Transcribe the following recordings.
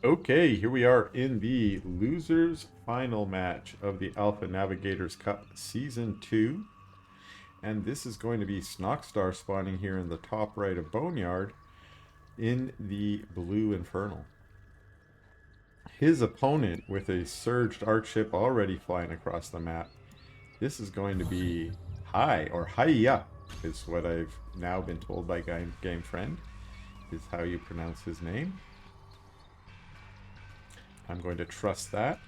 Okay, here we are in the losers final match of the Alpha Navigators Cup Season 2. And this is going to be Snoxtar spawning here in the top right of Boneyard in the Blue Infernal. His opponent with a surged arch ship already flying across the map. This is going to be High, or Hiya, is what I've now been told by Game Friend, is how you pronounce his name. I'm going to trust that.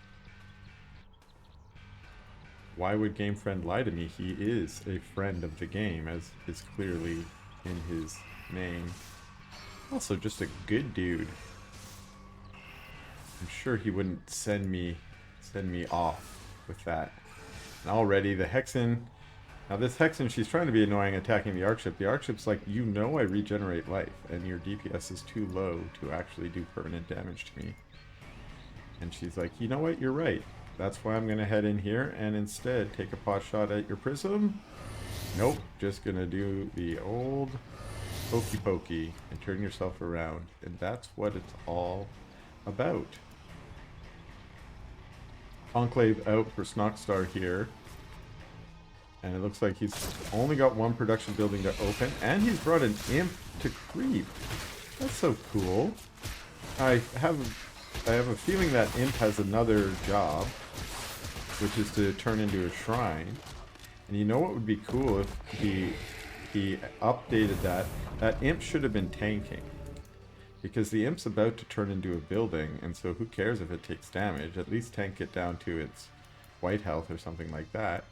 Why would Game Friend lie to me? He is a friend of the game, as is clearly in his name. Also, just a good dude. I'm sure he wouldn't send me off with that. And already the Hexen. Now this Hexen, she's trying to be annoying attacking the Arc Ship. The Arc Ship's like, you know I regenerate life, and your DPS is too low to actually do permanent damage to me. And she's like, you know what, you're right. That's why I'm going to head in here and instead take a pot shot at your prism. Nope, just going to do the old pokey pokey and turn yourself around. And that's what it's all about. Conclave out for Snoxtar here. And it looks like he's only got one production building to open. And he's brought an imp to creep. That's so cool. I have a feeling that Imp has another job, which is to turn into a shrine. And you know what would be cool if he updated that? That Imp should have been tanking. Because the Imp's about to turn into a building, and so who cares if it takes damage? At least tank it down to its white health or something like that.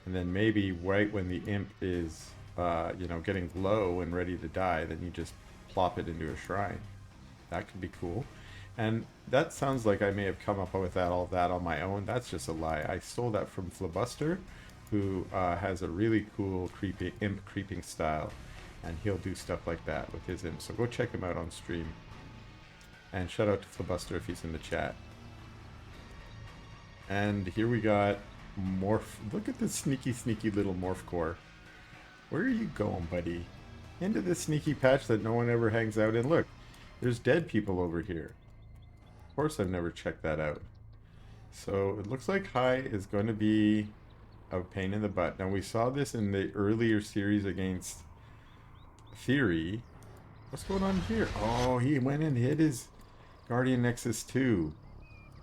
And then maybe right when the Imp is, getting low and ready to die, then you just plop it into a shrine. That could be cool. And that sounds like I may have come up with all that on my own. That's just a lie. I stole that from Flibuster, who has a really cool imp creeping style. And he'll do stuff like that with his imp. So go check him out on stream. And shout out to Flibuster if he's in the chat. And here we got Morph. Look at this sneaky, sneaky little Morph core. Where are you going, buddy? Into this sneaky patch that no one ever hangs out in. Look, there's dead people over here. Of course I've never checked that out. So it looks like High is going to be a pain in the butt. Now we saw this in the earlier series against Theory. What's going on here? Oh, he went and hit his Guardian Nexus 2.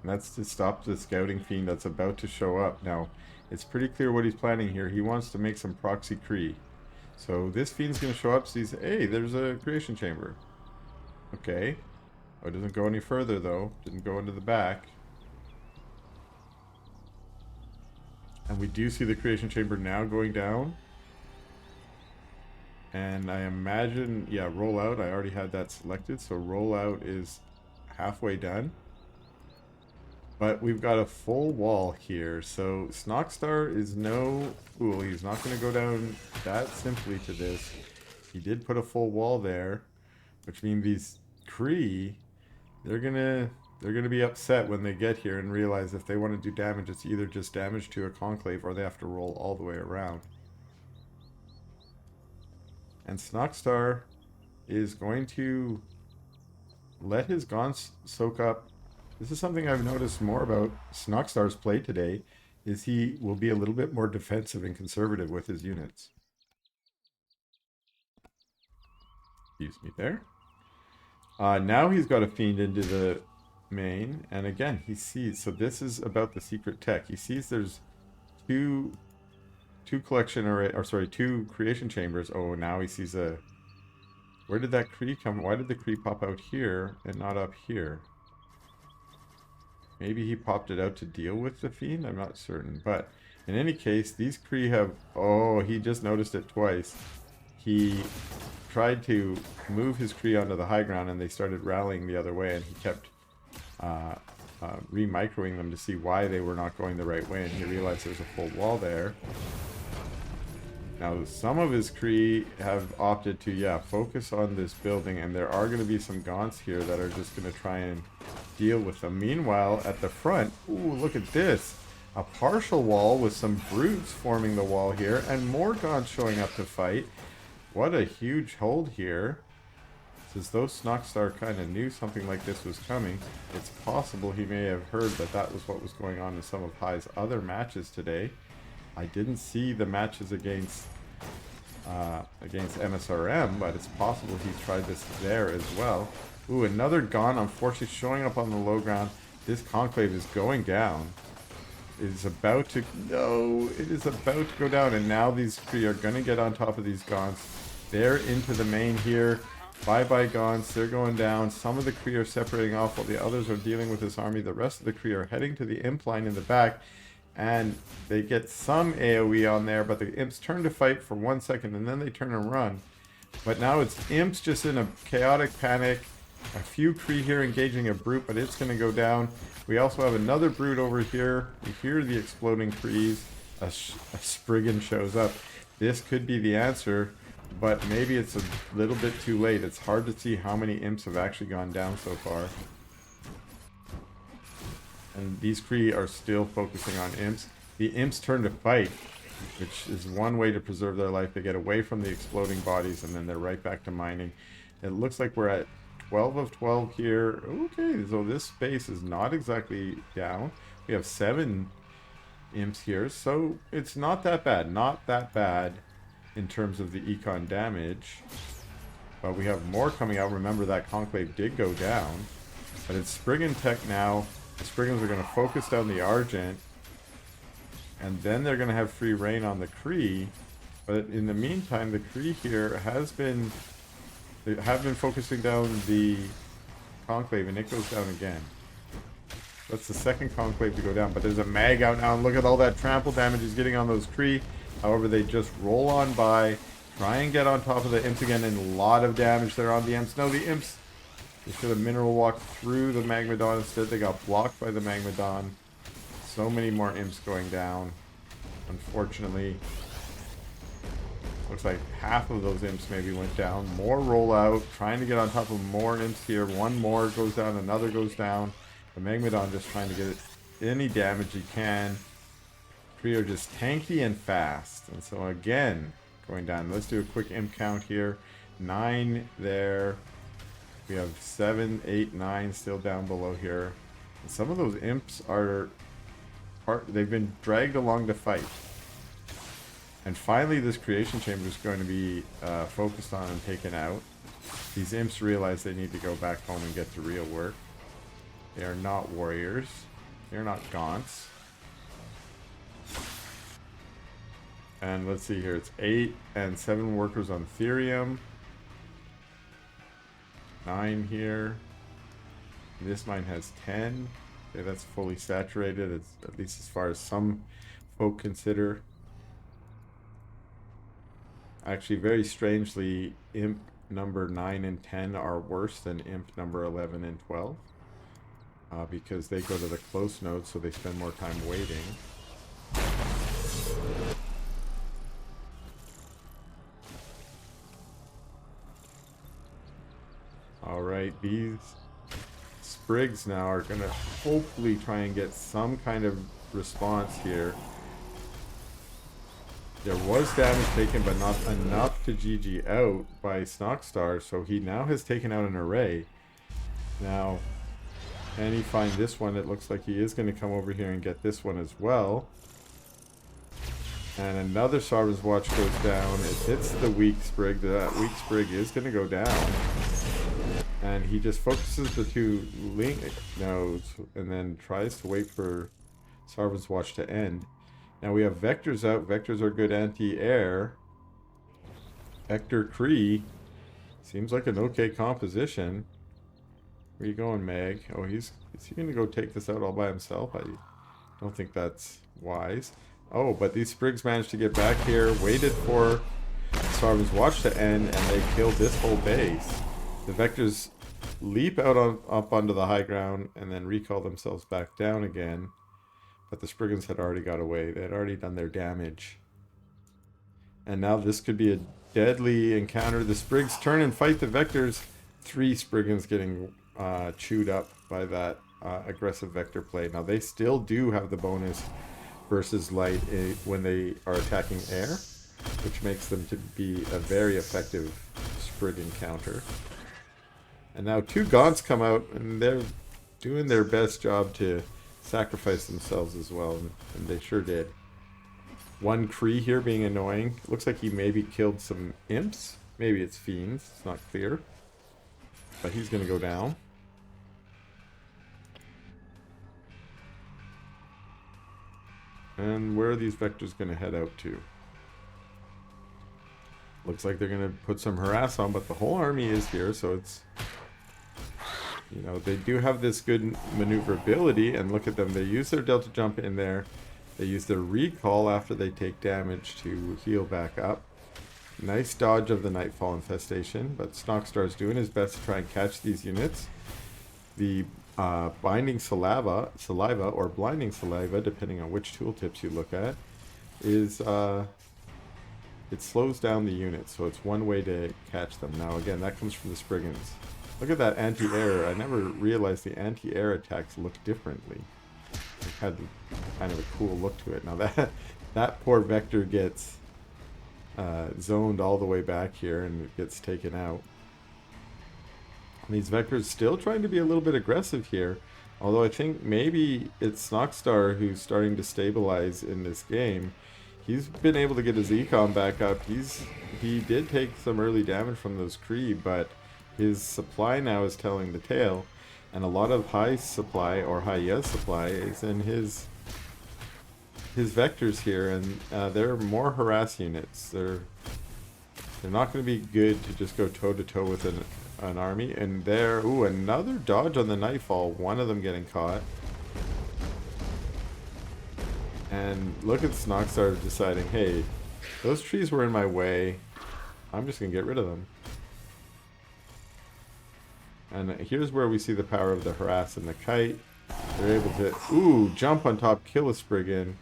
And that's to stop the Scouting Fiend that's about to show up. Now, it's pretty clear what he's planning here. He wants to make some proxy Kree. So this Fiend's going to show up, sees, hey, there's a Creation Chamber. Okay. Oh, it doesn't go any further, though. Didn't go into the back. And we do see the Creation Chamber now going down. And I imagine, yeah, rollout. I already had that selected, so rollout is halfway done. But we've got a full wall here, so Snoxtar is no fool. He's not going to go down that simply to this. He did put a full wall there, which means these Kree, they're gonna be upset when they get here and realize if they want to do damage, it's either just damage to a conclave or they have to roll all the way around. And Snoxtar is going to let his Gaunts soak up. This is something I've noticed more about Snoxtar's play today, is he will be a little bit more defensive and conservative with his units. Excuse me there. Now he's got a Fiend into the main, and again, he sees, so this is about the secret tech. He sees there's two collection array, or sorry, two creation chambers. Oh, now he sees a, where did that Kree come? Why did the Kree pop out here and not up here? Maybe he popped it out to deal with the Fiend? I'm not certain. But in any case, these Kree have... Oh, he just noticed it twice. He tried to move his Kree onto the high ground and they started rallying the other way, and he kept re-microing them to see why they were not going the right way, and he realized there's a full wall there. Now, some of his Kree have opted to, yeah, focus on this building, and there are going to be some Gaunts here that are just going to try and deal with them. Meanwhile, at the front, ooh, look at this. A partial wall with some brutes forming the wall here, and more Gaunts showing up to fight. What a huge hold here. It's as though Snoxtar kind of knew something like this was coming. It's possible he may have heard that that was what was going on in some of High's other matches today. I didn't see the matches against MSRM, but it's possible he tried this there as well. Ooh, another Gaunt, unfortunately showing up on the low ground. This Conclave is going down. It is about to... No! It is about to go down, and now these three are going to get on top of these Gaunts. They're into the main here. Bye-bye Gaunts. They're going down. Some of the Kree are separating off while the others are dealing with this army. The rest of the Kree are heading to the Imp line in the back. And they get some AoE on there, but the Imps turn to fight for 1 second, and then they turn and run. But now it's Imps just in a chaotic panic. A few Kree here engaging a Brute, but it's going to go down. We also have another Brute over here. You hear the exploding Krees. A Spriggan shows up. This could be the answer, but maybe it's a little bit too late. It's hard to see how many Imps have actually gone down so far. And these Kree are still focusing on Imps. The Imps turn to fight, which is one way to preserve their life. They get away from the exploding bodies, and then they're right back to mining. It looks like we're at 12 of 12 here. Okay, so this space is not exactly down. We have 7 Imps here, so it's not that bad. Not that bad in terms of the econ damage. But we have more coming out. Remember that Conclave did go down. But it's Spriggan tech now. The Spriggans are going to focus down the Argent, and then they're going to have free reign on the Kree. But in the meantime, the Kree here they have been focusing down the Conclave, and it goes down again. That's the second Conclave to go down, but there's a mag out now, and look at all that trample damage he's getting on those Kree. However, they just roll on by, try and get on top of the Imps again, and a lot of damage there on the Imps. No, the Imps... They should have mineral walked through the Magmadon. Instead, they got blocked by the Magmadon. So many more Imps going down. Unfortunately. Looks like half of those Imps maybe went down. More rollout. Trying to get on top of more Imps here. One more goes down. Another goes down. The Magmadon just trying to get any damage he can. Kree are just tanky and fast. And so again, going down. Let's do a quick Imp count here. 9 there. We have 7, 8, 9 still down below here. And some of those Imps are they've been dragged along to fight. And finally this creation chamber is going to be focused on and taken out. These Imps realize they need to go back home and get to real work. They are not warriors. They're not Gaunts. And let's see here, it's 8 and 7 workers on Therium. 9 here. This mine has 10. Okay, that's fully saturated, it's, at least as far as some folk consider. Actually, very strangely, Imp number 9 and 10 are worse than Imp number 11 and 12. Because they go to the close node, so they spend more time waiting. Alright, these Sprigs now are going to hopefully try and get some kind of response here. There was damage taken, but not enough to GG out by Snoxtar, so he now has taken out an array. Now, can he find this one? It looks like he is going to come over here and get this one as well. And another Sarvin's Watch goes down. It hits the weak Sprig. That weak Sprig is going to go down. And he just focuses the 2 link nodes and then tries to wait for Sarvin's Watch to end. Now we have Vectors out. Vectors are good anti-air. Vector Kree seems like an okay composition. Where you going, Meg? Oh, is he going to go take this out all by himself? I don't think that's wise. Oh, but these Sprigs managed to get back here, waited for Sarvin's Watch to end, and they killed this whole base. The Vectors leap out up onto the high ground and then recall themselves back down again. But the Spriggans had already got away. They had already done their damage. And now this could be a deadly encounter. The Sprigs turn and fight the Vectors. 3 Spriggans getting chewed up by that aggressive Vector play. Now they still do have the bonus versus light when they are attacking air, which makes them to be a very effective Sprig encounter. And now 2 Gaunts come out, and they're doing their best job to sacrifice themselves as well, and they sure did. 1 Kree here being annoying. Looks like he maybe killed some imps. Maybe it's fiends. It's not clear. But he's going to go down. And where are these vectors going to head out to? Looks like they're going to put some harass on, but the whole army is here, so it's... You know, they do have this good maneuverability, and look at them. They use their delta jump in there. They use their recall after they take damage to heal back up. Nice dodge of the Nightfall infestation, but Snoxstar is doing his best to try and catch these units. The binding saliva or blinding saliva, depending on which tooltips you look at, is it slows down the units, so it's one way to catch them. Now again, that comes from the Spriggans. Look at that anti-air. I never realized the anti-air attacks look differently. It had kind of a cool look to it. Now that poor vector gets zoned all the way back here and it gets taken out. And these vectors still trying to be a little bit aggressive here, although I think maybe it's Snoxstar who's starting to stabilize in this game. He's been able to get his econ back up. He did take some early damage from those Kree, but his supply now is telling the tale, and a lot of high supply or high yes supply is in his vectors here, and they're more harass units. They're not going to be good to just go toe to toe with an army. And there, ooh, another dodge on the Nightfall. One of them getting caught. And look at Snoxstar deciding, hey, those trees were in my way. I'm just going to get rid of them. And here's where we see the power of the harass and the kite. They're able to, ooh, jump on top, kill a Spriggan.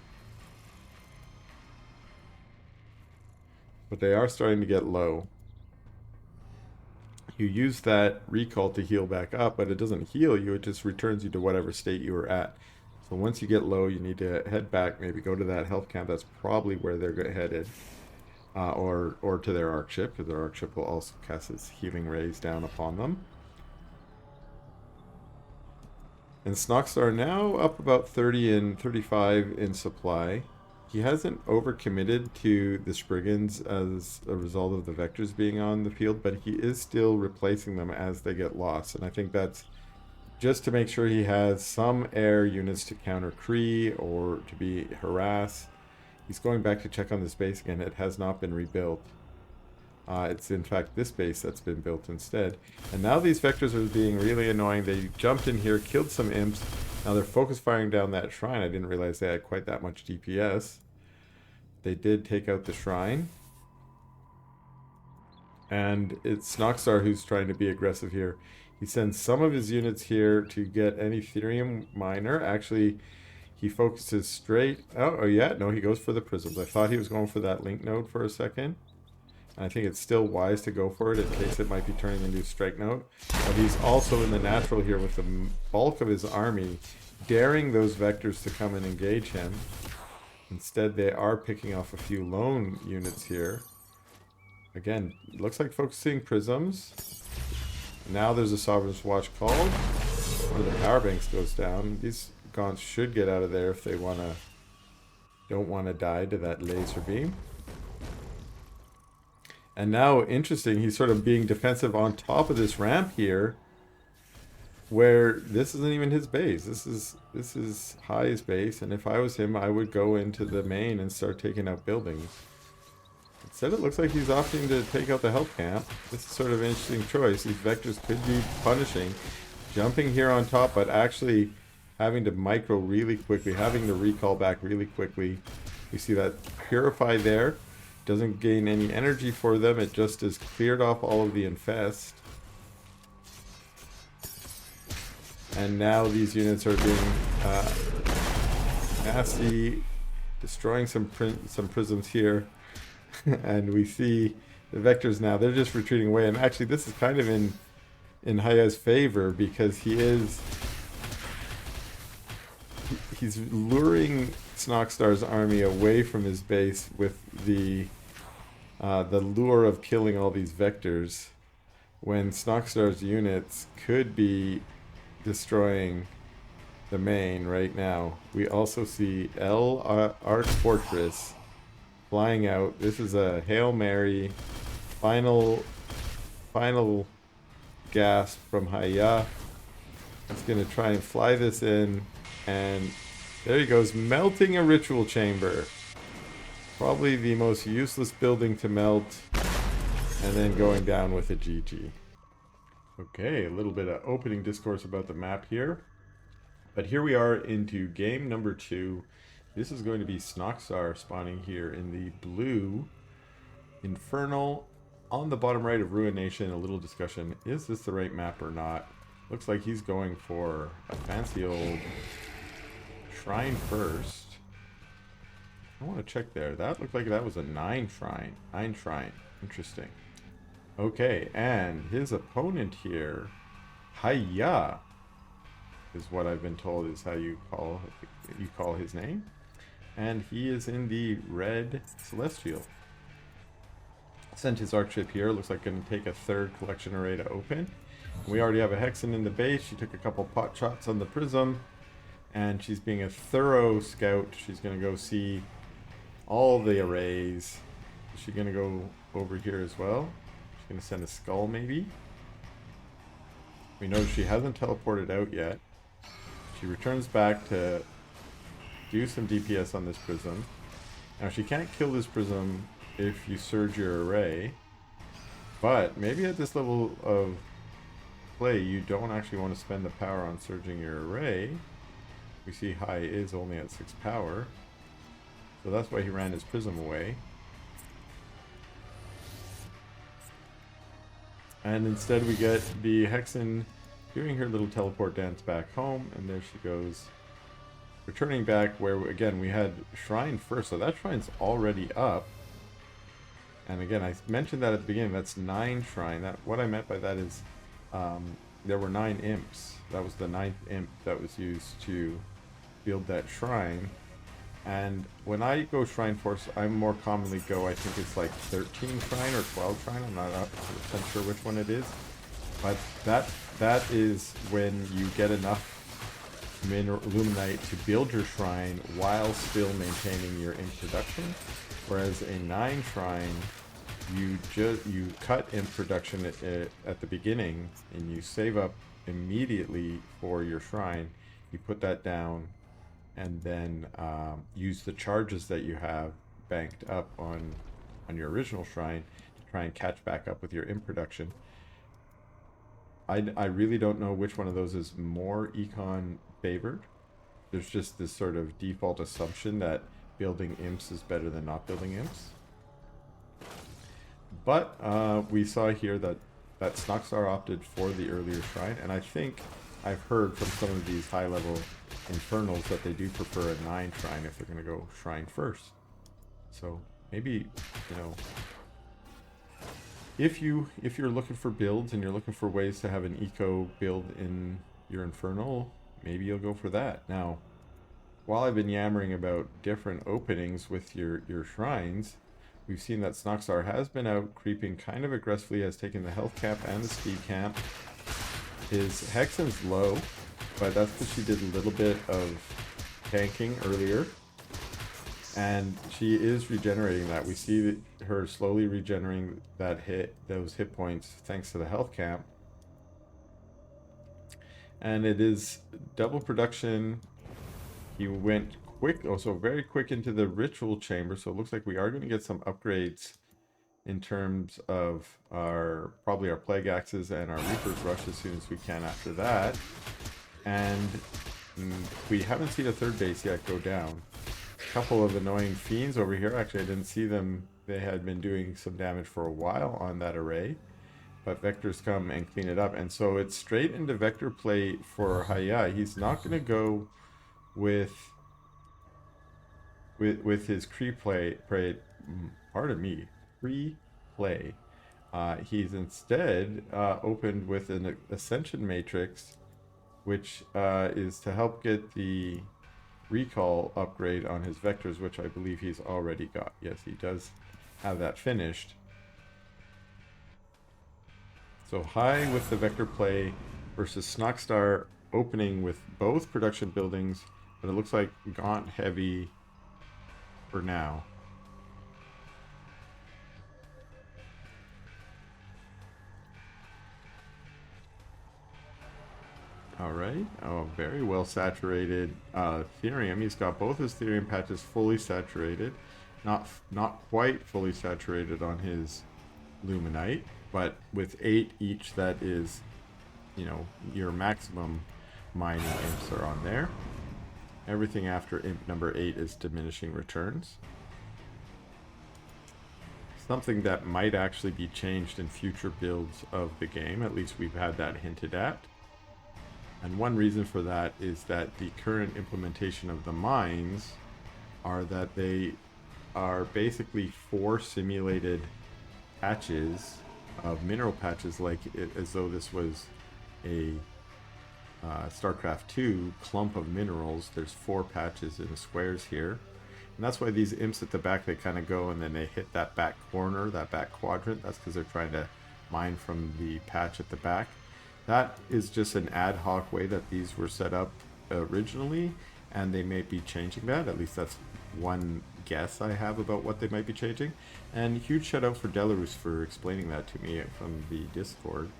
But they are starting to get low. You use that recall to heal back up, but it doesn't heal you, it just returns you to whatever state you were at. So once you get low, you need to head back, maybe go to that health camp. That's probably where they're headed. Or to their arc ship, because their arc ship will also cast its healing rays down upon them. And Snoxstar now up about 30 and 35 in supply. He hasn't overcommitted to the Spriggans as a result of the vectors being on the field, but he is still replacing them as they get lost. And I think that's just to make sure he has some air units to counter Kree or to be harass. He's going back to check on this base again. It has not been rebuilt. It's in fact this base that's been built instead. And now these vectors are being really annoying. They jumped in here, killed some imps. Now they're focus firing down that shrine. I didn't realize they had quite that much DPS. They did take out the shrine. And it's Snoxstar who's trying to be aggressive here. He sends some of his units here to get an Ethereum miner. Actually, he focuses straight... Oh, yeah, no, he goes for the prisms. I thought he was going for that link node for a second. I think it's still wise to go for it in case it might be turning into a strike node. But he's also in the natural here with the bulk of his army, daring those vectors to come and engage him. Instead, they are picking off a few lone units here. Again, looks like focusing prisms. Now there's a Sovereign's Watch called. One of the power banks goes down. These Gaunts should get out of there if they don't want to die to that laser beam. And now, interesting, he's sort of being defensive on top of this ramp here, where this isn't even his base. This is High's base, and if I was him, I would go into the main and start taking out buildings. Instead, it looks like he's opting to take out the health camp. This is sort of an interesting choice. These vectors could be punishing. Jumping here on top, but actually having to micro really quickly, having to recall back really quickly. You see that Purify there. Doesn't gain any energy for them. It just has cleared off all of the infest. And now these units are being nasty, destroying some prisms here. And we see the vectors now. They're just retreating away. And actually, this is kind of in Haya's favor because he's luring Snoxstar's army away from his base with the lure of killing all these vectors. when Snoxtar's units could be destroying the main right now. We also see Arch Fortress flying out. This is a Hail Mary final gasp from Haya. It's going to try and fly this in, and there he goes, melting a ritual chamber. Probably the most useless building to melt, and then going down with a GG. Okay, a little bit of opening discourse about the map here. But here we are into game number 2. This is going to be Snoxtar spawning here in the blue Infernal on the bottom right of Ruination. A little discussion. Is this the right map or not? Looks like he's going for a fancy old shrine first. I want to check there. That looked like that was a 9 shrine. 9 shrine. Interesting. Okay, and his opponent here, Haya, is what I've been told is how you call his name. And he is in the red Celestial. Sent his Archship here. Looks like going to take a 3rd collection array to open. We already have a Hexen in the base. She took a couple pot shots on the Prism. And she's being a thorough scout. She's going to go see all the arrays. Is she going to go over here as well? She's going to send a Skull maybe. We know she hasn't teleported out yet. She returns back to do some DPS on this Prism. Now she can't kill this Prism if you surge your array. But maybe at this level of play you don't actually want to spend the power on surging your array. We see High is only at 6 power. So that's why he ran his Prism away. And instead we get the Hexen doing her little teleport dance back home. And there she goes. Returning back where, again, we had Shrine first. So that Shrine's already up. And again, I mentioned that at the beginning. That's 9 Shrine. What I meant by that is there were 9 imps. That was the 9th imp that was used to build that Shrine. And when I go Shrine Force, I more commonly go, I think it's like 13 Shrine or 12 Shrine. I'm not 100% sure which one it is. But that is when you get enough Luminite to build your Shrine while still maintaining your imp production. Whereas a 9 Shrine, you cut imp production at the beginning and you save up immediately for your Shrine. You put that down and then use the charges that you have banked up on your original Shrine to try and catch back up with your imp production. I really don't know which one of those is more econ favored. There's just this sort of default assumption that building imps is better than not building imps. But we saw here that Snoxtar opted for the earlier Shrine, and I think I've heard from some of these high-level Infernals that they do prefer a 9 Shrine if they're going to go Shrine first. So maybe, you know, if you're looking for builds and you're looking for ways to have an eco build in your Infernal, maybe you'll go for that. Now, while I've been yammering about different openings with your Shrines, we've seen that Snoxtar has been out creeping kind of aggressively, has taken the health cap and the speed cap. His Hexen's low, but that's because she did a little bit of tanking earlier. And she is regenerating that. We see her slowly regenerating those hit points thanks to the health cap. And it is double production. He went quick, also very quick into the ritual chamber. So it looks like we are going to get some upgrades in terms of probably our plague axes and our reaper's rush as soon as we can after that. And we haven't seen a 3rd base yet go down. A couple of annoying fiends over here. Actually, I didn't see them. They had been doing some damage for a while on that array. But vectors come and clean it up. And so it's straight into vector play for Haya. He's not going to go with his pre-play, pre-play. He's instead opened with an Ascension Matrix, which is to help get the recall upgrade on his vectors, which I believe he's already got. Yes, he does have that finished. So high with the vector play versus Snoxstar opening with both production buildings, but it looks like Gaunt heavy for now. All right. Oh, very well saturated Therium. He's got both his Therium patches fully saturated. Not quite fully saturated on his Luminite, but with 8 each, that is, you know, your maximum mining imps are on there. Everything after imp number 8 is diminishing returns. Something that might actually be changed in future builds of the game. At least we've had that hinted at. And one reason for that is that the current implementation of the mines are that they are basically 4 simulated patches of mineral patches, like as though this was a StarCraft 2 clump of minerals. There's 4 patches in squares here. And that's why these imps at the back, they kind of go and then they hit that back corner, that back quadrant. That's because they're trying to mine from the patch at the back. That is just an ad hoc way that these were set up originally, and they may be changing that. At least that's one guess I have about what they might be changing. And huge shout out for Delarus for explaining that to me from the Discord.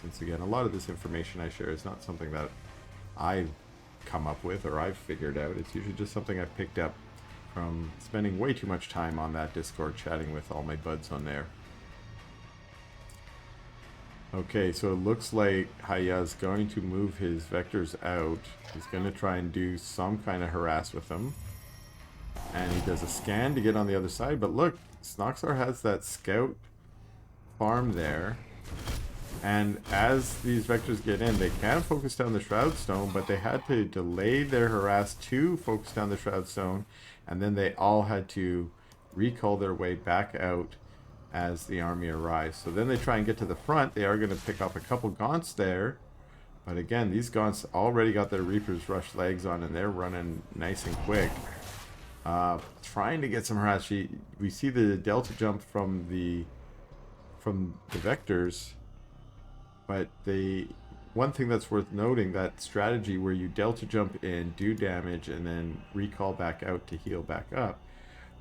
Since again, a lot of this information I share is not something that I've come up with or I've figured out. It's usually just something I've picked up from spending way too much time on that Discord chatting with all my buds on there. Okay, so it looks like Haya's going to move his vectors out. He's going to try and do some kind of harass with them. And he does a scan to get on the other side. But look, Snoxstar has that scout farm there. And as these vectors get in, they can focus down the Shroud Stone, but they had to delay their harass to focus down the Shroud Stone. And then they all had to recall their way back out as the army arrives. So then they try and get to the front. They are going to pick up a couple Gaunts there. But again, these Gaunts already got their Reaper's Rush legs on, and they're running nice and quick. Trying to get some harass. We see the delta jump from the vectors. But one thing that's worth noting, that strategy where you delta jump in, do damage, and then recall back out to heal back up.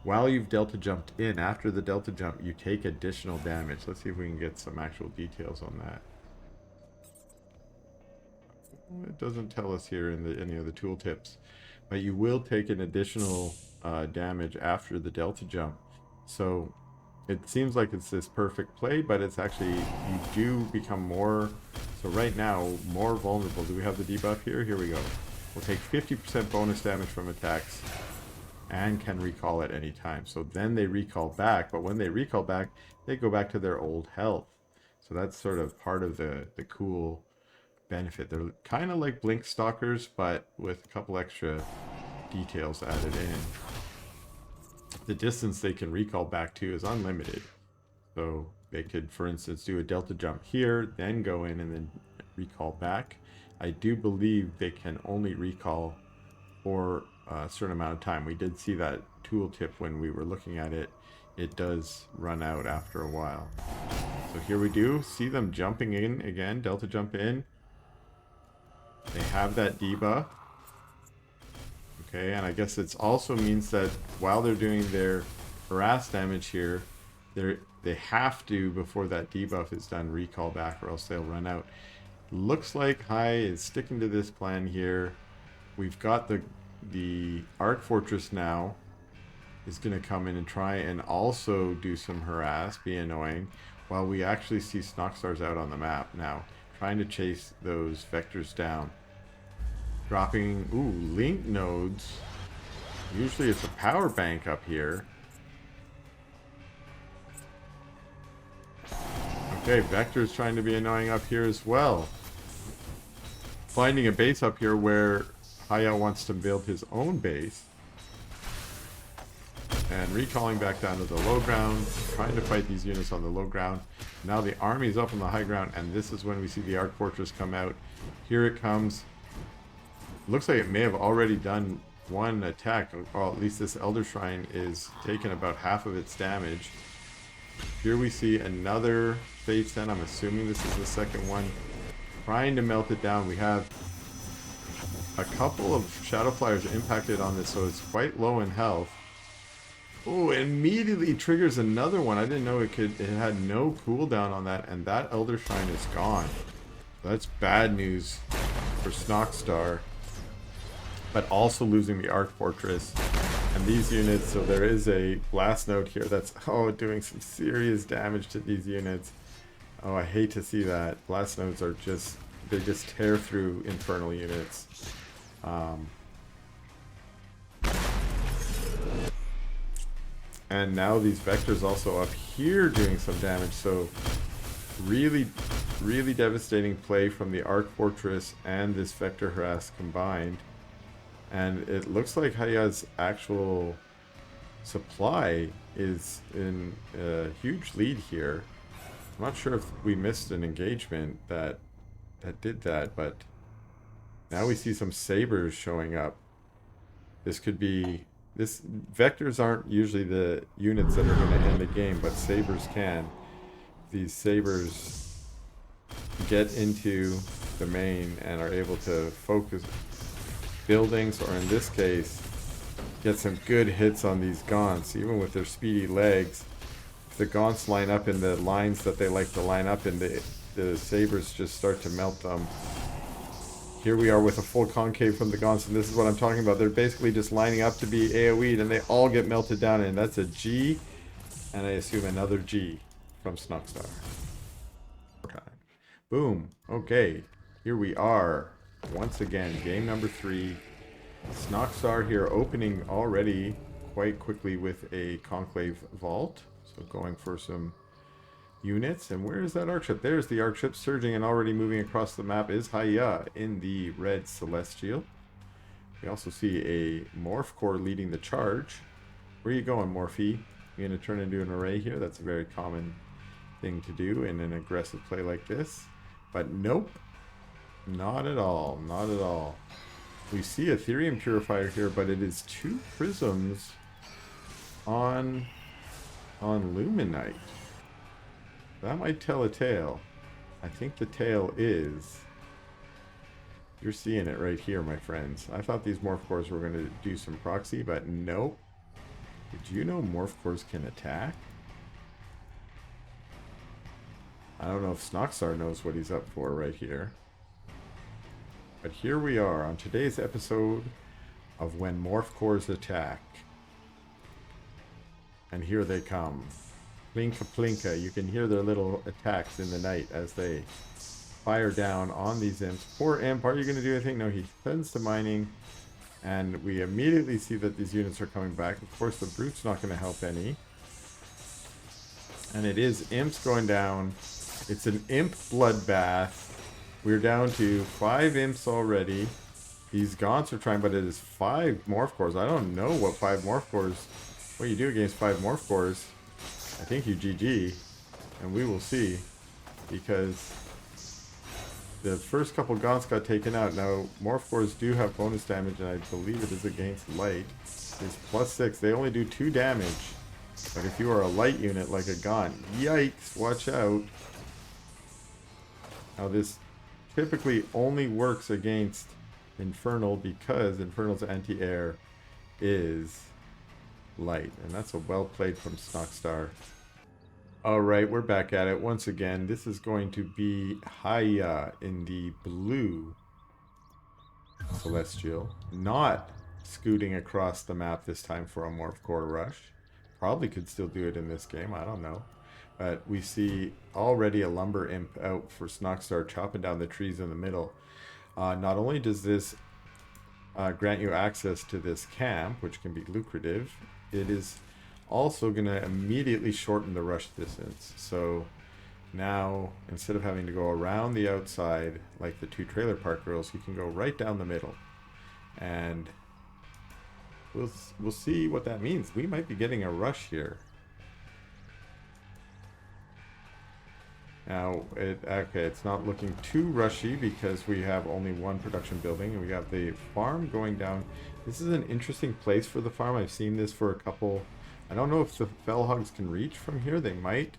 While you've delta jumped in, after the delta jump, you take additional damage. Let's see if we can get some actual details on that. It doesn't tell us here in any of the tooltips, but you will take an additional damage after the delta jump. So it seems like it's this perfect play, but it's actually, you do become more, so right now, more vulnerable. Do we have the debuff here? Here we go. We'll take 50% bonus damage from attacks and can recall at any time. So then they recall back, but when they recall back, they go back to their old health. So that's sort of part of the cool benefit. They're kind of like Blink Stalkers, but with a couple extra details added in. The distance they can recall back to is unlimited. So they could, for instance, do a delta jump here, then go in and then recall back. I do believe they can only recall for a certain amount of time. We did see that tooltip when we were looking at it. It does run out after a while. So here we do see them jumping in again, delta jump in. They have that debuff. Okay, and I guess it also means that while they're doing their harass damage here, they have to, before that debuff is done, recall back or else they'll run out. Looks like Hai is sticking to this plan here. We've got the Arc Fortress now is going to come in and try and also do some harass, be annoying, while we actually see Snoxstars out on the map now, trying to chase those vectors down. Dropping, link nodes. Usually it's a power bank up here. Okay, Vector's trying to be annoying up here as well. Finding a base up here where Hayao wants to build his own base. And recalling back down to the low ground, trying to fight these units on the low ground. Now the army's up on the high ground, and this is when we see the Arc Fortress come out. Here it comes. Looks like it may have already done one attack, or at least this Elder Shrine is taking about half of its damage. Here we see another Fate Stand. I'm assuming this is the second one. Trying to melt it down. We have a couple of Shadow Flyers impacted on this, so it's quite low in health. Oh, immediately triggers another one. I didn't know it could. It had no cooldown on that, and that Elder Shrine is gone. That's bad news for Snoxstar. But also losing the Arc Fortress. And these units, so there is a Blast Node here that's, doing some serious damage to these units. Oh, I hate to see that. Blast Nodes are just, they just tear through Infernal units. And now these Vectors also up here doing some damage, so really, really devastating play from the Arc Fortress and this Vector Harass combined. And it looks like Haya's actual supply is in a huge lead here. I'm not sure if we missed an engagement that did that, but now we see some Sabers showing up. This could be... Vectors aren't usually the units that are going to end the game, but Sabers can. These Sabers get into the main and are able to focus buildings, or in this case, get some good hits on these Gaunts, even with their speedy legs. If the Gaunts line up in the lines that they like to line up in, the Sabers just start to melt them. Here we are with a full concave from the Gaunts, and this is what I'm talking about. They're basically just lining up to be AoE'd, and they all get melted down, and that's a G, and I assume another G from Snoxstar. Boom. Okay, here we are. Once again, game number 3. Snoxstar here opening already quite quickly with a Conclave Vault. So going for some units. And where is that Arc Ship? There's the Arc Ship surging, and already moving across the map is Haya in the red Celestial. We also see a Morph Core leading the charge. Where are you going, Morphe? You're going to turn into an array here? That's a very common thing to do in an aggressive play like this. But nope. Not at all. Not at all. We see Ethereum Purifier here, but it is 2 prisms on Luminite. That might tell a tale. I think the tale is... You're seeing it right here, my friends. I thought these Morph Cores were going to do some proxy, but nope. Did you know Morph Cores can attack? I don't know if Snoxstar knows what he's up for right here. But here we are on today's episode of When Morph Cores Attack. And here they come. Plinka plinka. You can hear their little attacks in the night as they fire down on these imps. Poor imp, are you going to do anything? No, he sends to mining. And we immediately see that these units are coming back. Of course, the brute's not going to help any. And it is imps going down. It's an imp bloodbath. We're down to 5 imps already. These Gaunts are trying, but it is 5 Morph Cores. I don't know what 5 Morph Cores... What you do against 5 Morph Cores. I think you GG. And we will see. Because the first couple Gaunts got taken out. Now, Morph Cores do have bonus damage, and I believe it is against light. It's +6. They only do 2 damage. But if you are a light unit like a Gaunt, yikes, watch out. Now this typically only works against Infernal because Infernal's anti-air is light. And that's a well played from Snoxstar. Alright, we're back at it once again. This is going to be Haya in the blue Celestial. Not scooting across the map this time for a Morph Core rush. Probably could still do it in this game, I don't know. But we see already a Lumber Imp out for Snoxstar chopping down the trees in the middle. Not only does this grant you access to this camp, which can be lucrative, it is also going to immediately shorten the rush distance. So now, instead of having to go around the outside like the 2 Trailer Park Girls, you can go right down the middle. And we'll see what that means. We might be getting a rush here. Now, it's not looking too rushy because we have only 1 production building and we have the farm going down. This is an interesting place for the farm. I've seen this for a couple. I don't know if the Fellhogs can reach from here. They might.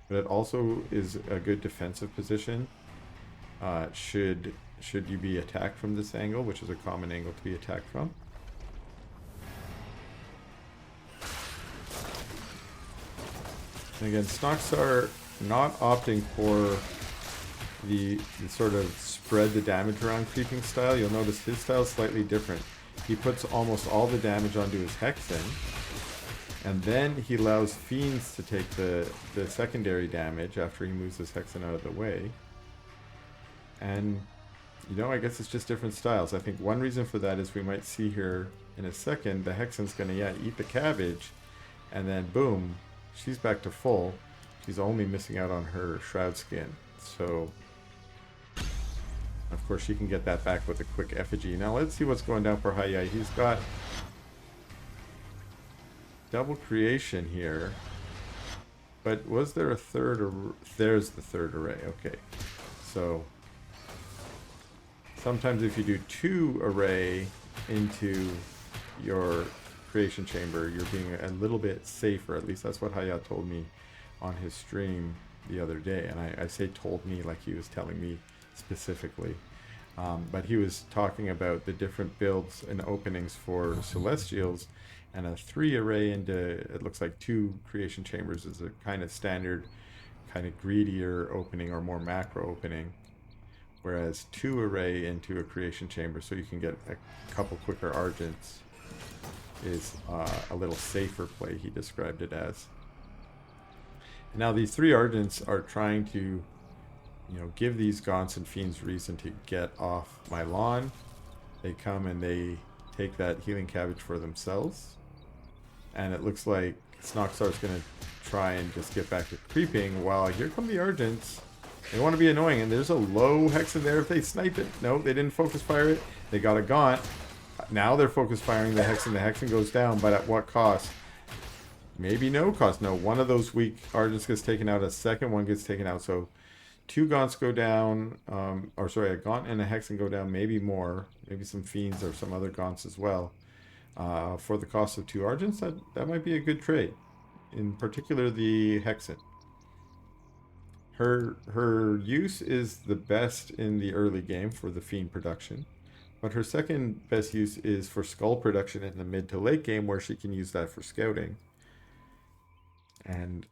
but it also is a good defensive position. Should you be attacked from this angle, which is a common angle to be attacked from. And again, Snoxtar not opting for the sort of spread the damage around creeping style. You'll notice his style is slightly different. He puts almost all the damage onto his Hexen, and then he allows Fiends to take the secondary damage after he moves his Hexen out of the way. And, you know, I guess it's just different styles. I think one reason for that is we might see here in a second, the Hexen's going to, eat the cabbage, and then boom, she's back to full. She's only missing out on her Shroud Skin. So, of course, she can get that back with a quick effigy. Now, let's see what's going down for Hayai. He's got double creation here. But was there a third? There's the third array. Okay. So, sometimes if you do 2 array into your creation chamber, you're being a little bit safer. At least that's what Hayat told me on his stream the other day. And I say told me like he was telling me specifically. But he was talking about the different builds and openings for Celestials, and a 3 array into, it looks like 2 creation chambers is a kind of standard, kind of greedier opening or more macro opening. Whereas 2 array into a creation chamber so you can get a couple quicker Argents is a little safer play, he described it as. And now these 3 Argents are trying to, give these Gaunts and Fiends reason to get off my lawn. They come and they take that healing cabbage for themselves. And it looks like Snoxtar's going to try and just get back to creeping, while here come the Argents. They want to be annoying, and there's a low Hexen there if they snipe it. No, they didn't focus fire it. They got a Gaunt. Now they're focus firing the Hexen. The Hexen goes down, but at what cost? Maybe no cost. No, one of those weak Argents gets taken out. A second one gets taken out. So 2 Gaunts go down. A Gaunt and a Hexen go down. Maybe more. Maybe some Fiends or some other Gaunts as well. For the cost of 2 Argents, that might be a good trade. In particular, the Hexen. Her use is the best in the early game for the Fiend production, but her second best use is for Skull production in the mid to late game, where she can use that for scouting. And,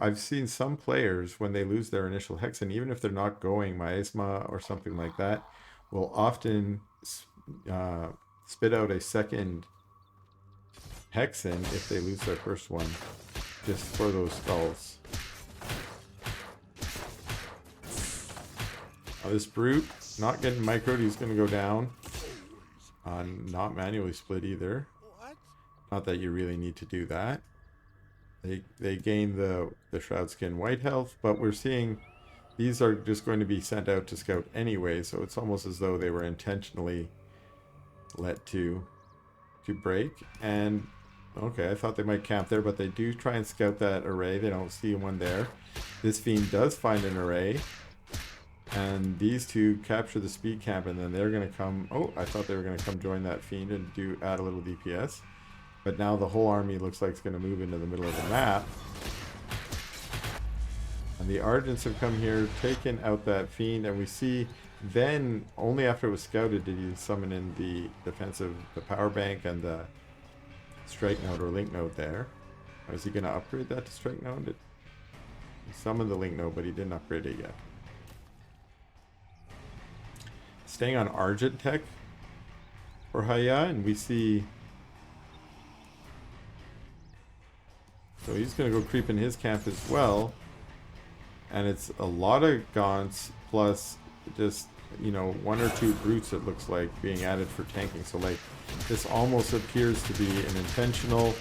I've seen some players, when they lose their initial Hexen, even if they're not going Miasma or something like that, will often spit out a second Hexen if they lose their first one, just for those skulls. This Brute, not getting microed, he's going to go down. Not manually split either. Not that you really need to do that. They gain the Shroud Skin white health, but we're seeing these are just going to be sent out to scout anyway, so it's almost as though they were intentionally let to break. And okay, I thought they might camp there, but they do try and scout that array. They don't see one there. This Fiend does find an array. And these 2 capture the speed camp, and then they're going to come. Oh, I thought they were going to come join that Fiend and add a little DPS. But now the whole army looks like it's going to move into the middle of the map. And the Argents have come here, taken out that Fiend, and we see then, only after it was scouted, did he summon in the defensive, the power bank and the strike node or link node there. Or is he going to upgrade that to strike node? He summoned the link node, but he didn't upgrade it yet. Staying on Argent tech for Haya, and we see. So he's going to go creep in his camp as well. And it's a lot of Gaunts plus just, 1 or 2 Brutes, it looks like, being added for tanking. So, this almost appears to be an intentional.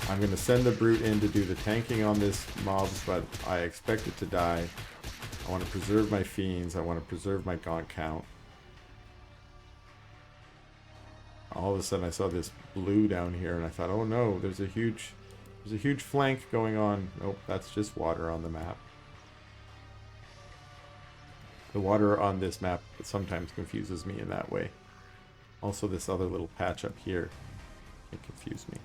I'm going to send the Brute in to do the tanking on this mobs, but I expect it to die. I want to preserve my Fiends. I want to preserve my Gaunt count. All of a sudden I saw this blue down here and I thought, oh no, there's a huge flank going on. Nope, that's just water on the map. The water on this map sometimes confuses me in that way. Also, this other little patch up here can confuse me.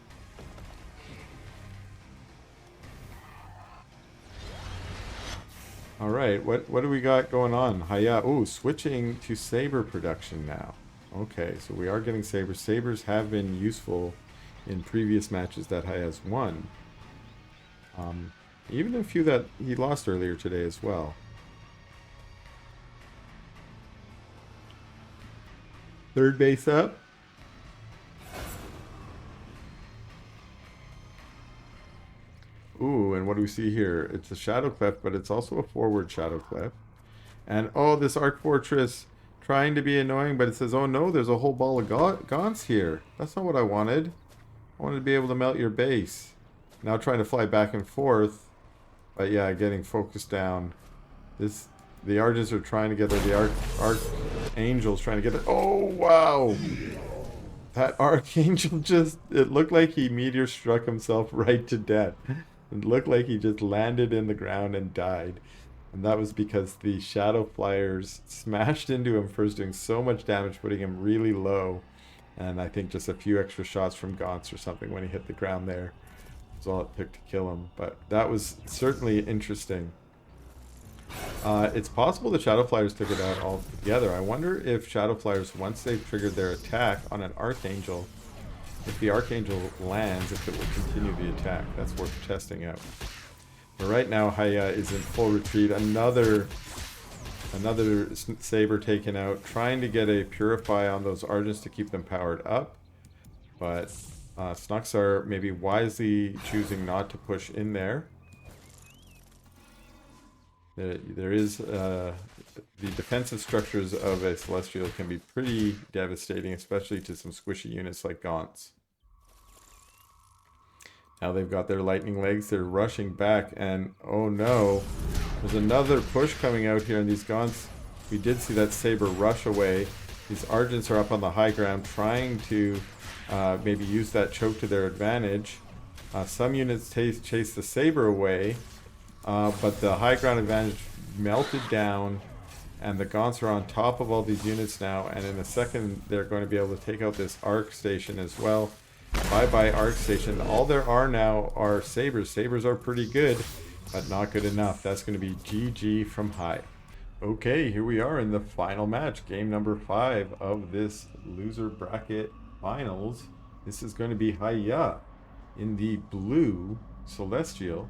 Alright, what do we got going on? Hiya. Oh, switching to saber production now. Okay, so we are getting sabers. Sabers have been useful in previous matches that Haya's won. Even a few that he lost earlier today as well. Third base up. Ooh, and what do we see here? It's a shadow clef, but it's also a forward shadow clef. And oh, this Arc Fortress trying to be annoying, but it says, oh no, there's a whole ball of gaunts here. That's not what I wanted. I wanted to be able to melt your base. Now trying to fly back and forth. But yeah, getting focused down. The Argents are trying to get there. The Archangel's trying to get there. Oh, wow. That Archangel just, it looked like he meteor struck himself right to death. It looked like he just landed in the ground and died. And that was because the Shadow Flyers smashed into him first, doing so much damage, putting him really low. And I think just a few extra shots from Gaunts or something when he hit the ground there was all it took to kill him. But that was certainly interesting. It's possible the Shadow Flyers took it out altogether. I wonder if Shadow Flyers, once they've triggered their attack on an Archangel, if the Archangel lands, if it will continue the attack. That's worth testing out. But right now, Haya is in full retreat. Another Saber taken out, trying to get a Purify on those Argents to keep them powered up. But snoxtar maybe wisely choosing not to push in there. There is the defensive structures of a Celestial can be pretty devastating, especially to some squishy units like Gaunts. Now they've got their lightning legs, they're rushing back, and oh no, there's another push coming out here, and these Gaunts, we did see that Saber rush away. These Argents are up on the high ground trying to maybe use that choke to their advantage. Some units chase the Saber away, but the high ground advantage melted down, and the Gaunts are on top of all these units now, and in a second they're going to be able to take out this Arc Station as well. Bye-bye Arc Station. All there are now are Sabers. Sabers are pretty good, but not good enough. That's going to be GG from High. Okay, here we are in the final match. Game number 5 of this loser bracket finals. This is going to be Haya in the blue Celestial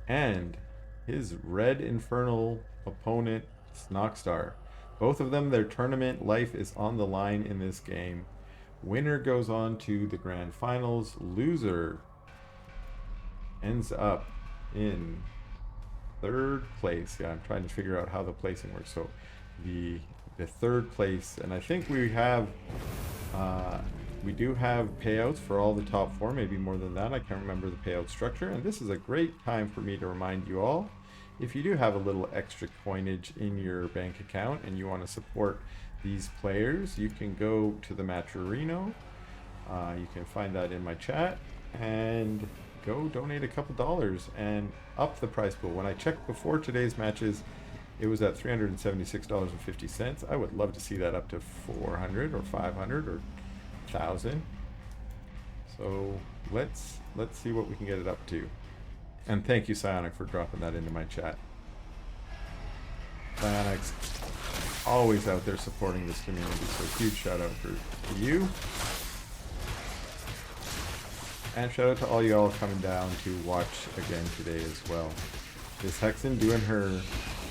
and his red Infernal opponent, Snoxtar. Both of them, their tournament life is on the line in this game. Winner goes on to the grand finals. Loser ends up in third place. Yeah, I'm trying to figure out how the placing works. So the third place, and I think we do have payouts for all the top 4, maybe more than that. I can't remember the payout structure, and this is a great time for me to remind you all, if you do have a little extra coinage in your bank account and you want to support these players, you can go to the Matcherino. You can find that in my chat and go donate a couple dollars and up the prize pool. When I checked before today's matches, it was at $376.50. I would love to see that up to 400 or 500 or 1,000. So let's see what we can get it up to. And thank you, Psionic, for dropping that into my chat. Psionic's always out there supporting this community, so huge shout out to you. And shout out to all y'all coming down to watch again today as well. This Hexen doing her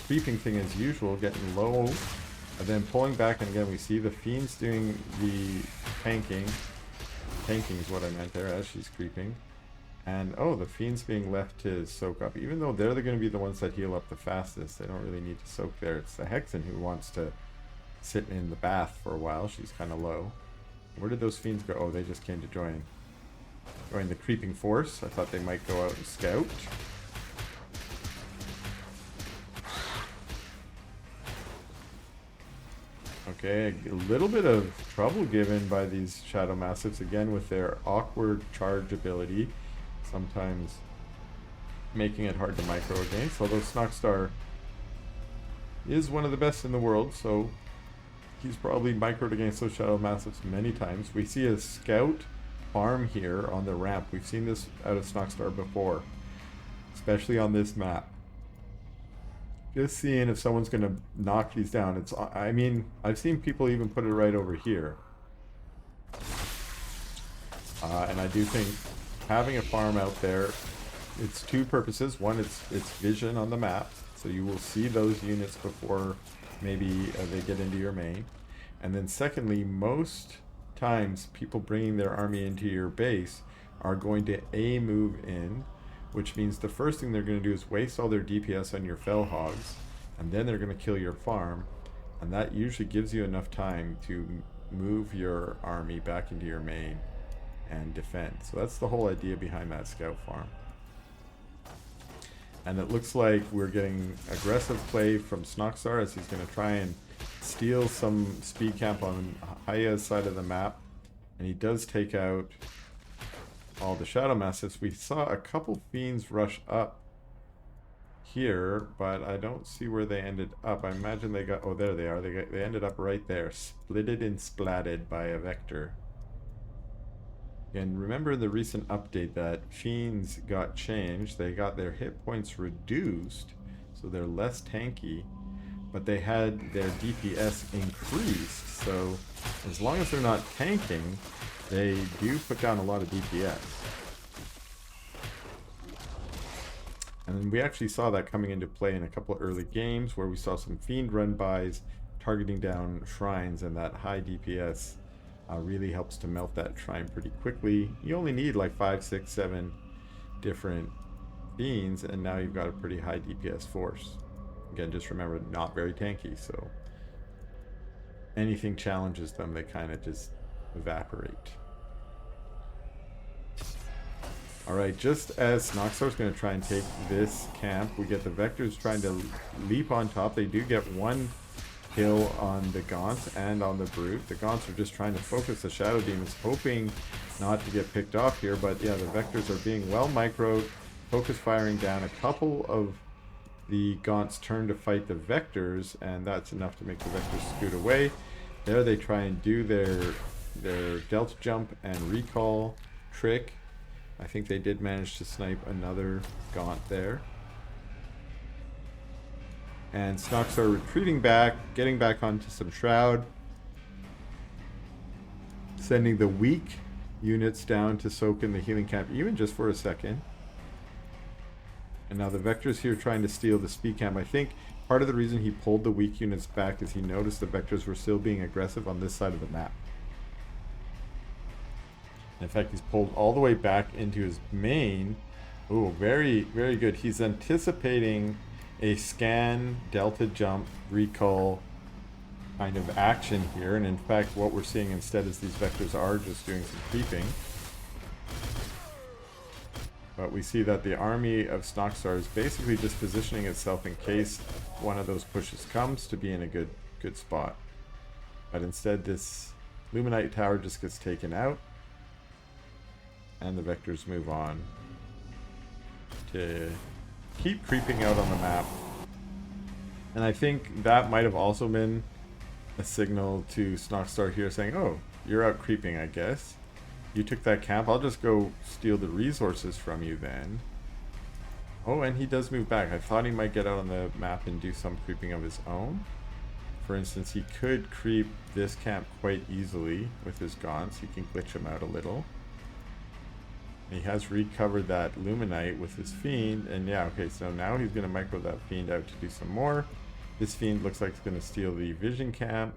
creeping thing as usual, getting low, and then pulling back, and again we see the Fiends doing the tanking. Tanking is what I meant there, as she's creeping. And oh, the Fiends being left to soak up. Even though they're going to be the ones that heal up the fastest, they don't really need to soak there. It's the Hexen who wants to sit in the bath for a while. She's kind of low. Where did those Fiends go? Oh, they just came to join the creeping force. I thought they might go out and scout. Okay, a little bit of trouble given by these Shadow Massives, again with their awkward charge ability, sometimes making it hard to micro against, although Snoxtar is one of the best in the world, so he's probably microed against those Shadow Massives many times. We see a scout farm here on the ramp. We've seen this out of Snoxtar before, especially on this map. Just seeing if someone's gonna knock these down. I mean, I've seen people even put it right over here. And I do think having a farm out there, it's two purposes. One, it's vision on the map, so you will see those units before maybe they get into your main. And then secondly, most times people bringing their army into your base are going to A, move in, which means the first thing they're going to do is waste all their DPS on your fell hogs, and then they're going to kill your farm, and that usually gives you enough time to move your army back into your main and defend. So that's the whole idea behind that scout farm. And it looks like we're getting aggressive play from Snoxtar as he's going to try and steal some speed camp on Haya's side of the map, and he does take out all the shadow mastiffs. We saw a couple fiends rush up here, but I don't see where they ended up. I imagine they got, oh, there they are. They ended up right there, splitted and splatted by a vector. And remember the recent update that fiends got changed. They got their hit points reduced, so they're less tanky, but they had their DPS increased. So as long as they're not tanking, they do put down a lot of DPS. And we actually saw that coming into play in a couple of early games where we saw some fiend run-bys targeting down shrines, and that high DPS really helps to melt that shrine pretty quickly. You only need like 5, 6, 7 different fiends, and now you've got a pretty high DPS force. Again, just remember, not very tanky, so anything challenges them, they kind of just evaporate. Alright, just as Snoxtar's going to try and take this camp, we get the Vectors trying to leap on top. They do get one kill on the Gaunt and on the Brute. The Gaunts are just trying to focus the Shadow Demons, hoping not to get picked off here, but yeah, the Vectors are being well microed, focus firing down. A couple of the Gaunts turn to fight the Vectors, and that's enough to make the Vectors scoot away. There they try and do their Delta Jump and Recall trick. I think they did manage to snipe another Gaunt there. And Snox are retreating back, getting back onto some Shroud, sending the weak units down to soak in the healing camp, even just for a second. And now the Vectors here trying to steal the speed camp. I think part of the reason he pulled the weak units back is he noticed the Vectors were still being aggressive on this side of the map. In fact, he's pulled all the way back into his main. Ooh, very, very good. He's anticipating a scan, delta jump, recall kind of action here. And in fact, what we're seeing instead is these Vectors are just doing some creeping. But we see that the army of Snoxtar is basically just positioning itself in case one of those pushes comes to be in a good spot. But instead, this Luminite tower just gets taken out. And the Vectors move on to keep creeping out on the map. And I think that might have also been a signal to Snoxtar here saying, oh, you're out creeping, I guess. You took that camp, I'll just go steal the resources from you then. Oh, and he does move back. I thought he might get out on the map and do some creeping of his own. For instance, he could creep this camp quite easily with his Gaunts. He can glitch him out a little. He has recovered that Luminite with his Fiend, and yeah, okay, so now he's going to micro that Fiend out to do some more. This Fiend looks like it's going to steal the Vision Camp,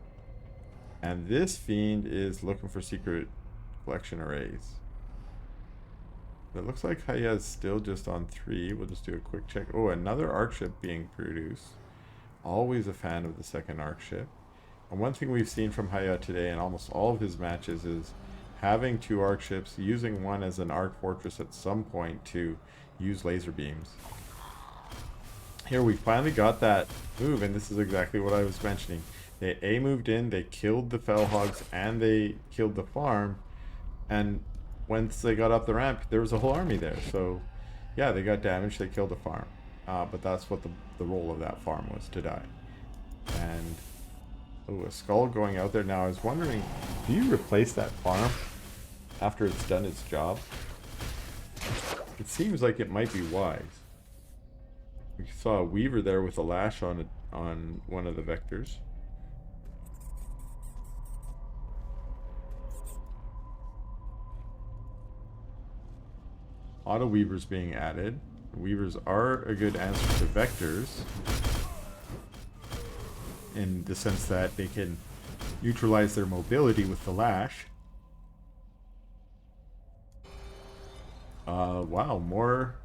and this Fiend is looking for secret collection arrays. It looks like Haya's still just on 3. We'll just do a quick check. Oh, another Arc Ship being produced. Always a fan of the second Arc Ship. And one thing we've seen from Haya today in almost all of his matches is having 2 arc ships, using one as an arc fortress at some point to use laser beams. Here we finally got that move, and this is exactly what I was mentioning. They A moved in, they killed the fell hogs, and they killed the farm, and once they got up the ramp, there was a whole army there. So yeah, they got damaged, they killed the farm. But that's what the role of that farm was, to die. And oh, a skull going out there now. I was wondering, do you replace that farm after it's done its job? It seems like it might be wise. We saw a Weaver there with a lash on it, on one of the vectors. Auto Weavers being added. Weavers are a good answer to vectors, in the sense that they can neutralize their mobility with the lash. Wow, more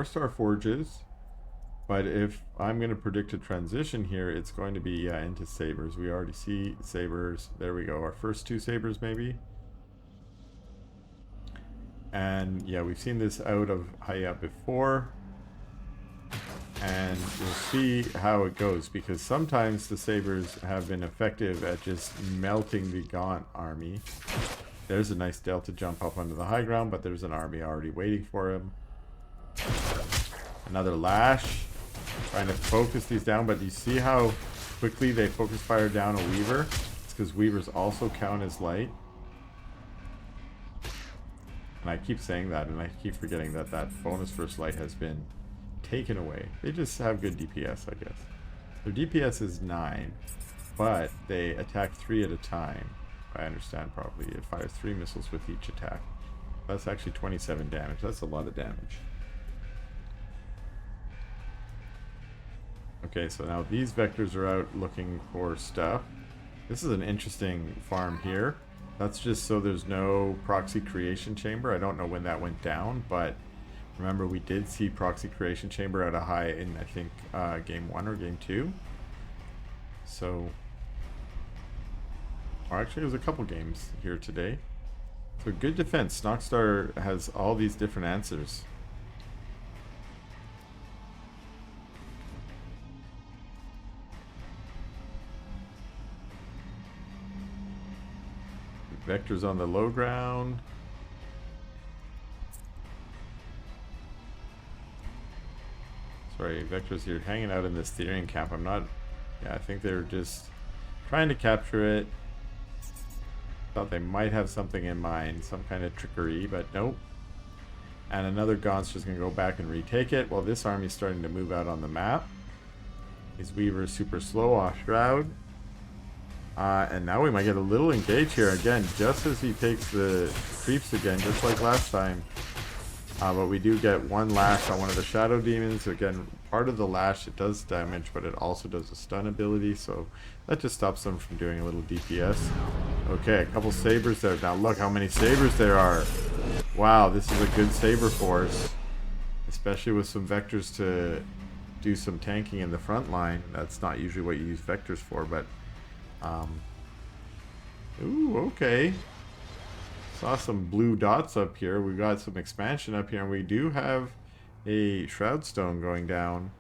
Star Forges. But if I'm going to predict a transition here, it's going to be into sabers. We already see sabers. There we go. Our first 2 sabers, maybe. And yeah, we've seen this out of Hayat before. And we'll see how it goes, because sometimes the sabers have been effective at just melting the Gaunt army. There's a nice Delta jump up onto the high ground, but there's an army already waiting for him. Another lash. Trying to focus these down, but you see how quickly they focus fire down a Weaver? It's because Weavers also count as light. And I keep saying that, and I keep forgetting that that bonus first light has been taken away. They just have good DPS, I guess. Their DPS is 9, but they attack 3 at a time. If I understand properly, it fires 3 missiles with each attack. That's actually 27 damage. That's a lot of damage. Okay, so now these vectors are out looking for stuff. This is an interesting farm here. That's just so there's no proxy creation chamber. I don't know when that went down, but remember we did see proxy creation chamber at a high in, I think, game 1 or game 2. So, or actually it was a couple games here today. So good defense. Snoxtar has all these different answers. Vectors on the low ground. Sorry, Vectors here hanging out in this Therian camp. I'm not... Yeah, I think they're just trying to capture it. Thought they might have something in mind, some kind of trickery, but nope. And another Gaunt's just going to go back and retake it. Well, this army's starting to move out on the map. These Weavers super slow off Shroud. And now we might get a little engage here again, just as he takes the creeps again, just like last time. But we do get 1 lash on one of the Shadow Demons. Again, part of the lash, it does damage, but it also does a stun ability, so that just stops them from doing a little DPS. Okay, a couple sabers there. Now look how many sabers there are. Wow, this is a good saber force, especially with some vectors to do some tanking in the front line. That's not usually what you use vectors for, but ooh, okay. Saw some blue dots up here. We got some expansion up here, and we do have a Shroud Stone going down.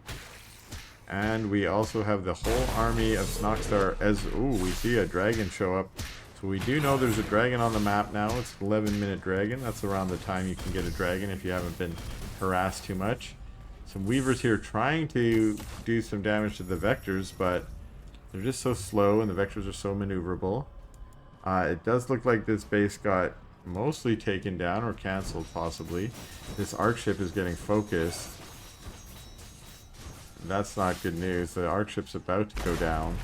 And we also have the whole army of Snoxtar as... Ooh, we see a dragon show up. So we do know there's a dragon on the map now. It's an 11-minute dragon. That's around the time you can get a dragon if you haven't been harassed too much. Some Weavers here trying to do some damage to the vectors, but they're just so slow, and the vectors are so maneuverable. It does look like this base got mostly taken down or cancelled, possibly. This arc ship is getting focused. That's not good news. The arc ship's about to go down.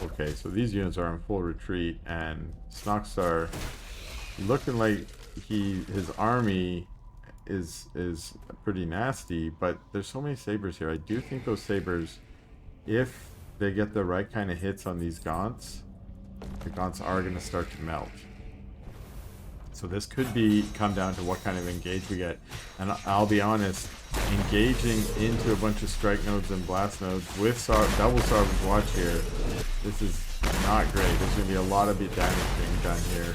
Okay, so these units are in full retreat, and Snoxtar looking like his army is pretty nasty, but there's so many sabers here. I do think those sabers, if they get the right kind of hits on these Gaunts, the Gaunts are going to start to melt. So this could come down to what kind of engage we get. And I'll be honest, engaging into a bunch of strike nodes and blast nodes with double Sovereign's Watch here, this is not great. There's going to be a lot of damage being done here.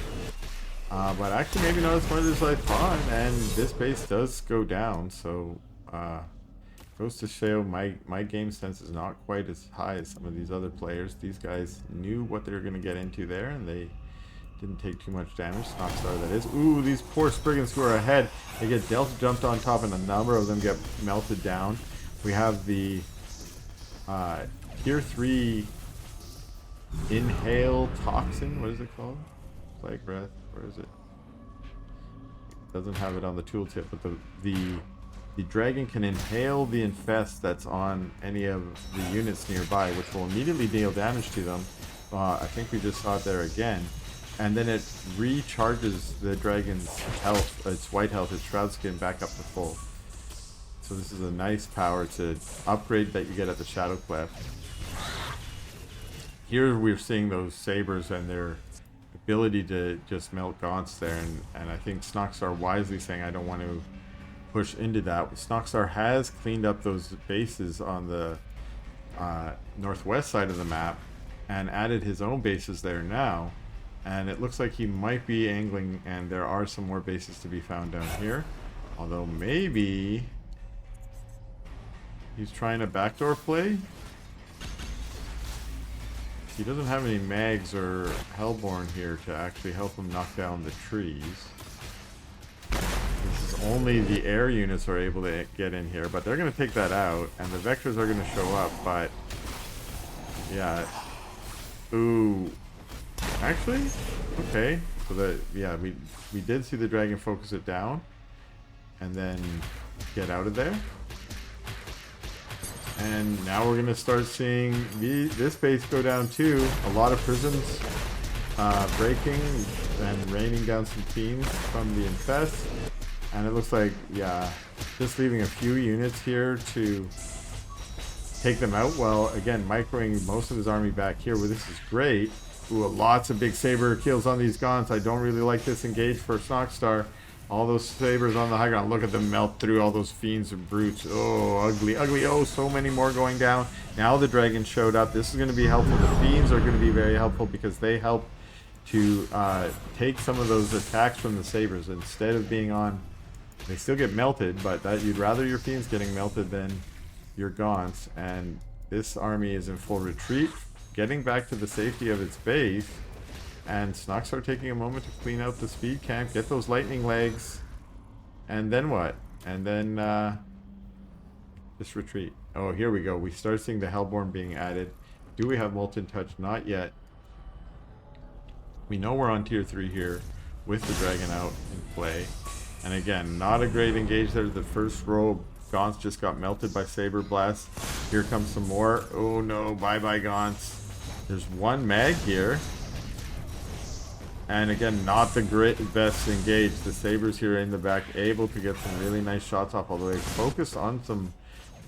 But actually maybe not as much as I thought, and this base does go down, so goes to show my game sense is not quite as high as some of these other players. These guys knew what they were going to get into there, and they didn't take too much damage. Snoxtar, that is. Ooh, these poor Spriggans who are ahead. They get Delta jumped on top, and a number of them get melted down. We have the Tier 3 inhale toxin. What is it called? Plague breath. Where is it? Doesn't have it on the tooltip, but the dragon can inhale the infest that's on any of the units nearby, which will immediately deal damage to them. I think we just saw it there again. And then it recharges the dragon's health, its white health, its shroud skin back up to full. So this is a nice power to upgrade that you get at the Shadow Cleft. Here we're seeing those sabers and their ability to just melt gaunts there, and I think Snoxtar wisely saying I don't want to push into that. Snoxtar has cleaned up those bases on the northwest side of the map and added his own bases there now, and it looks like he might be angling, and there are some more bases to be found down here, although maybe he's trying a backdoor play. He doesn't have any mags or Hellborn here to actually help him knock down the trees. This is only the air units are able to get in here, but they're going to take that out, and the vectors are going to show up, but yeah. Ooh. Actually? Okay. So that, yeah, we did see the dragon focus it down and then get out of there. And now we're going to start seeing this base go down too. A lot of prisons breaking and raining down some teams from the infest. And it looks like, yeah, just leaving a few units here to take them out. Well, again, microing most of his army back here, where this is great. Ooh, lots of big saber kills on these gaunts. I don't really like this engage for Snoxtar. All those sabers on the high ground. Look at them melt through all those fiends and brutes. Oh, ugly, ugly. Oh, so many more going down. Now the dragon showed up. This is going to be helpful. The fiends are going to be very helpful because they help to take some of those attacks from the sabers. Instead of being on, they still get melted, but that you'd rather your fiends getting melted than your gaunts. And this army is in full retreat, getting back to the safety of its base. And Snoxtar taking a moment to clean out the speed camp, get those lightning legs, and then what? And then just retreat. Oh, here we go. We start seeing the Hellborn being added. Do we have Molten Touch? Not yet. We know we're on tier 3 here with the dragon out in play. And again, not a great engage there. The first row of gaunts just got melted by Saber Blast. Here comes some more. Oh no, bye-bye gaunts. There's one mag here. And again, not the best engage. The sabers here in the back able to get some really nice shots off, although they focused on some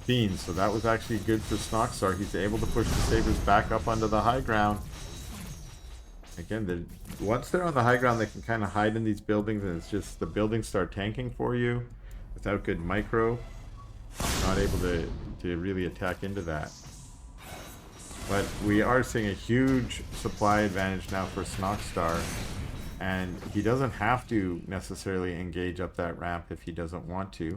fiends. So that was actually good for Snoxtar. He's able to push the sabers back up onto the high ground. Again, once they're on the high ground, they can kind of hide in these buildings, and it's just the buildings start tanking for you without good micro. Not able to really attack into that. But we are seeing a huge supply advantage now for Snoxtar, and he doesn't have to necessarily engage up that ramp if he doesn't want to.